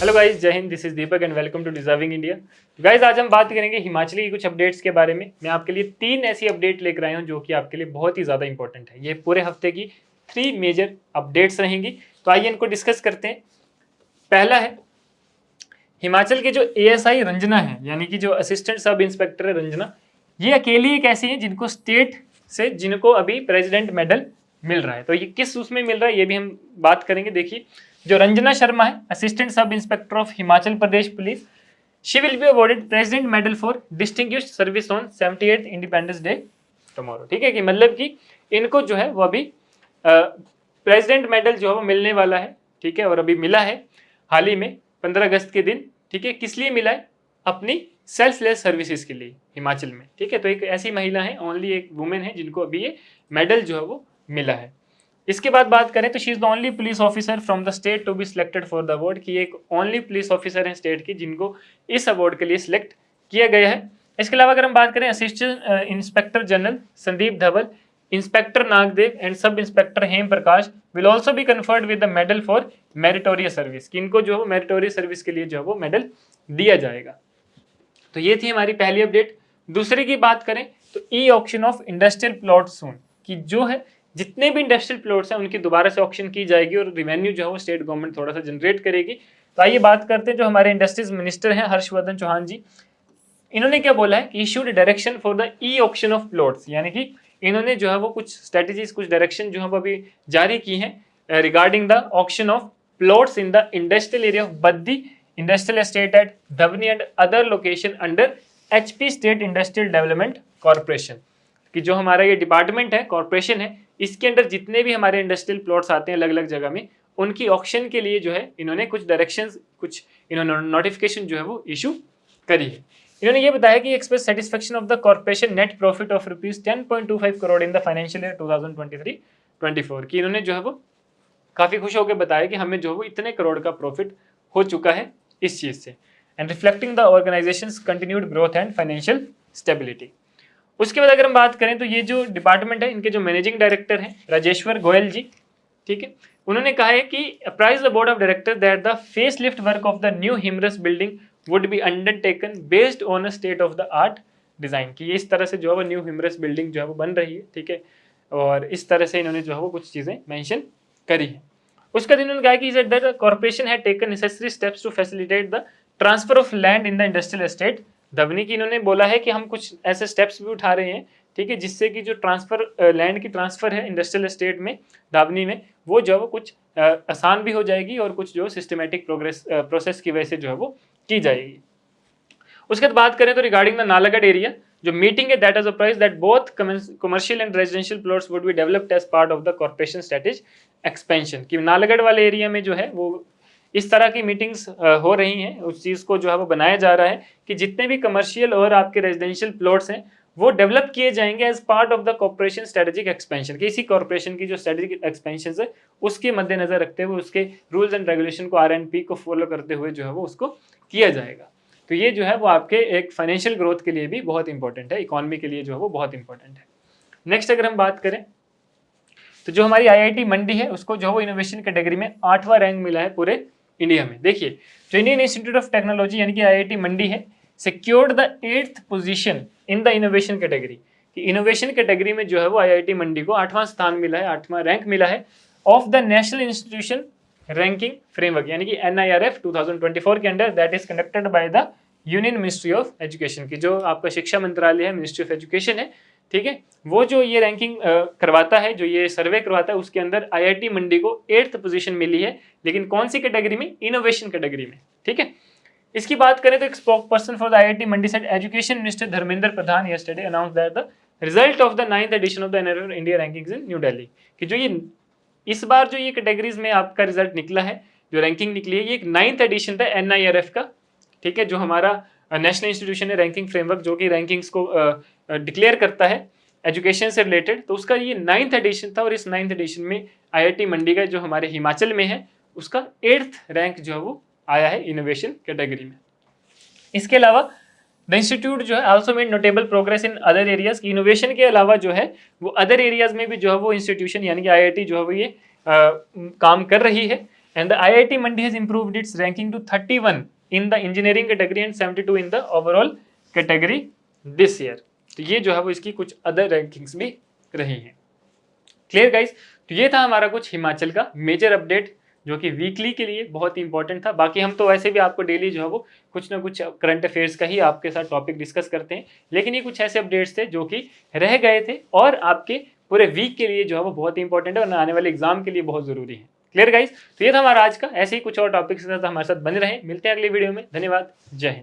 Hello guys, जय हिंद। This is Deepak and welcome to deserving India. Guys, आज हम बात करेंगे हिमाचली की कुछ अपडेट्स के बारे में। मैं आपके लिए 3 ऐसी अपडेट लेकर आया हूं जो कि आपके लिए बहुत ही ज़्यादा इंपॉर्टेंट है। ये पूरे हफ्ते की 3 मेजर अपडेट्स रहेंगी, तो आइए इनको डिस्कस करते हैं। पहला है, हिमाचल के जो ASI रंजना है, यानी कि जो असिस्टेंट सब इंस्पेक्टर है रंजना, ये अकेली एक ऐसी है जिनको स्टेट से जिनको अभी प्रेसिडेंट मेडल मिल रहा है। तो ये किस उसमें मिल रहा है ये भी हम बात करेंगे। देखिए, जो रंजना शर्मा है, assistant sub inspector of Himachal Pradesh police, she will be awarded president medal for distinguished service on 78th independence day tomorrow. ठीक है, कि मतलब कि इनको जो है वो अभी प्रेसिडेंट मेडल जो है वो मिलने वाला है। ठीक है, और अभी मिला है हाल ही में 15 अगस्त के दिन। ठीक है, किस लिए मिला है? अपनी सेल्फलेस सर्विसेज के लिए हिमाचल में। ठीक है, तो एक ऐसी महिला है, ओनली एक वुमेन है जिनको अभी ये मेडल जो है वो मिला है। इसके बाद बात करें तो she is the only police officer from the state to be selected for the award, की एक ओनली पुलिस ऑफिसर है स्टेट की जिनको इस अवार्ड के लिए सिलेक्ट किया गया है। इसके अलावा अगर हम बात करें assistant inspector general Sandeep Dhawal, inspector Nagdev and sub inspector Hem Prakash will also be conferred with the medal for meritorious service, कि इनको जो है मेरिटोरियस सर्विस के लिए जो है वो मेडल दिया जाएगा। तो ये थी हमारी पहली अपडेट। दूसरी की बात करें तो E auction of industrial plot soon, कि जो है जितने भी इंडस्ट्रियल प्लॉट्स हैं उनकी दोबारा से ऑक्शन की जाएगी और रिवेन्यू जो है वो स्टेट गवर्नमेंट थोड़ा सा जनरेट करेगी। तो आइए बात करते हैं जो हमारे इंडस्ट्रीज मिनिस्टर हैं हर्षवर्धन चौहान जी, इन्होंने क्या बोला है कि issued direction for the E auction of plots, यानी कि इन्होंने जो है वो कुछ स्ट्रेटेजीज, कुछ डायरेक्शन जो है वो अभी जारी की हैं regarding the auction of plots in the industrial area of Baddi industrial estate at Dhawani and other location under HP state industrial development corporation, कि जो हमारा ये डिपार्टमेंट है, कॉर्पोरेशन है, इसके अंदर जितने भी हमारे इंडस्ट्रियल प्लॉट्स आते हैं अलग अलग जगह में, उनकी ऑक्शन के लिए जो है इन्होंने कुछ डायरेक्शंस, कुछ इन्होंने नोटिफिकेशन जो है वो इशू करी है। इन्होंने ये बताया कि express satisfaction of the corporation net profit of ₹10.25 crore in the financial year 2023-24, कि इन्होंने जो है वो काफ़ी खुश होकर बताया कि हमें जो है वो इतने करोड़ का प्रॉफिट हो चुका है इस चीज़ से, and reflecting the organisations continued growth and financial stability. उसके बाद अगर हम बात करें तो ये जो डिपार्टमेंट है, इनके जो मैनेजिंग डायरेक्टर हैं राजेश्वर गोयल जी, ठीक है, उन्होंने कहा है कि apprise the board of director that the face lift work of the new Himras building would be undertaken based on a state of the art design, की इस तरह से जो है वो न्यू हिमरस बिल्डिंग जो है वो बन रही है। ठीक है, और इस तरह से इन्होंने जो है वो कुछ चीज़ें मेंशन करी है। उसके बाद इन्होंने कहा कि the corporation had taken necessary steps to facilitate the transfer of land in the industrial estate Dhawani, की इन्होंने बोला है कि हम कुछ ऐसे स्टेप्स भी उठा रहे हैं, ठीक है, जिससे कि जो ट्रांसफर लैंड की ट्रांसफर है इंडस्ट्रियल एस्टेट में धावनी में, वो जो है वो कुछ आसान भी हो जाएगी और कुछ जो सिस्टमेटिक प्रोसेस की वजह से जो है वो की जाएगी। उसके बाद बात करें तो रिगार्डिंग द नालागढ़ एरिया, जो मीटिंग है that is a price that both commercial and residential plots would be developed as part of the corporation strategy expansion, कि नालागढ़ वाले एरिया में जो है वो इस तरह की मीटिंग्स हो रही हैं, उस चीज़ को जो है वो बनाया जा रहा है कि जितने भी कमर्शियल और आपके रेजिडेंशियल प्लॉट्स हैं वो डेवलप किए जाएंगे as part of the corporation strategic expansion, कि इसी कॉर्पोरेशन की जो स्ट्रेटेजिक एक्सपेंशन है उसके मद्देनजर रखते हुए उसके रूल्स एंड रेगुलेशन को RNP को फॉलो करते हुए जो है वो उसको किया जाएगा। तो ये जो है वो आपके एक फाइनेंशियल ग्रोथ के लिए भी बहुत इंपॉर्टेंट है, इकोनॉमी के लिए जो है वो बहुत इंपॉर्टेंट है। नेक्स्ट अगर हम बात करें तो जो हमारी IIT मंडी है उसको जो है वो इनोवेशन कैटेगरी में 8वां रैंक मिला है पूरे इंडिया में। देखिए, जो इंडियन इंस्टीट्यूट ऑफ टेक्नोलॉजी यानी कि IIT मंडी है, secured the 8th position in the innovation category, कि इनोवेशन कैटेगरी में जो है वो IIT मंडी को 8वां स्थान मिला है, 8वां रैंक मिला है of the national institution ranking framework, यानी कि NIRF 2024 के under, that is conducted by the union ministry of education, की जो आपका शिक्षा मंत्रालय है, मिनिस्ट्री ऑफ एजुकेशन है, ठीक है, वो जो ये रैंकिंग करवाता है, जो ये सर्वे करवाता है, उसके अंदर IIT मंडी को 8th पोजीशन मिली है, लेकिन कौन सी कैटेगरी में? इनोवेशन कैटेगरी में। ठीक है, इसकी बात करें तो एक spokesperson for the IIT Mandi said education minister Dharmendra Pradhan yesterday announce that the result of the 9th edition of the NIRF India rankings in New Delhi, कि जो ये इस बार जो ये कैटेगरीज में आपका रिजल्ट निकला है, जो रैंकिंग निकली है, ये एक 9th एडिशन था NIRF का, ठीक है, जो हमारा नेशनल इंस्टीट्यूशन है रैंकिंग फ्रेमवर्क, जो कि रैंकिंग्स को डिक्लेयर करता है एजुकेशन से रिलेटेड, तो उसका ये 9th एडिशन था और इस 9th एडिशन में IIT मंडी का जो हमारे हिमाचल में है उसका 8th रैंक जो है वो आया है इनोवेशन कैटेगरी में। इसके अलावा द इंस्टीट्यूट जो है also made notable progress in other areas, की इनोवेशन के अलावा जो है वो अदर एरियाज में भी जो है वो इंस्टीट्यूशन यानी कि IIT जो है वो ये काम कर रही है। And the IIT Mandi has improved it's ranking to 31 in the engineering category and 72 in the overall category this year. तो ये जो है वो इसकी कुछ अदर रैंकिंग्स भी रही हैं। Clear guys? तो ये था हमारा कुछ हिमाचल का मेजर अपडेट जो कि वीकली के लिए बहुत ही इंपॉर्टेंट था। बाकी हम तो वैसे भी आपको डेली जो है वो कुछ ना कुछ करंट अफेयर्स का ही आपके साथ टॉपिक डिस्कस करते हैं, लेकिन ये कुछ ऐसे अपडेट्स थे जो कि रह गए थे और आपके पूरे वीक के लिए जो है वो बहुत ही इंपॉर्टेंट है और आने वाले एग्जाम के लिए बहुत जरूरी है। Clear guys? तो ये था हमारा आज का। ऐसे ही कुछ और टॉपिक्स के साथ हमारे साथ बने रहें। मिलते हैं अगली वीडियो में। धन्यवाद। जय हिंद।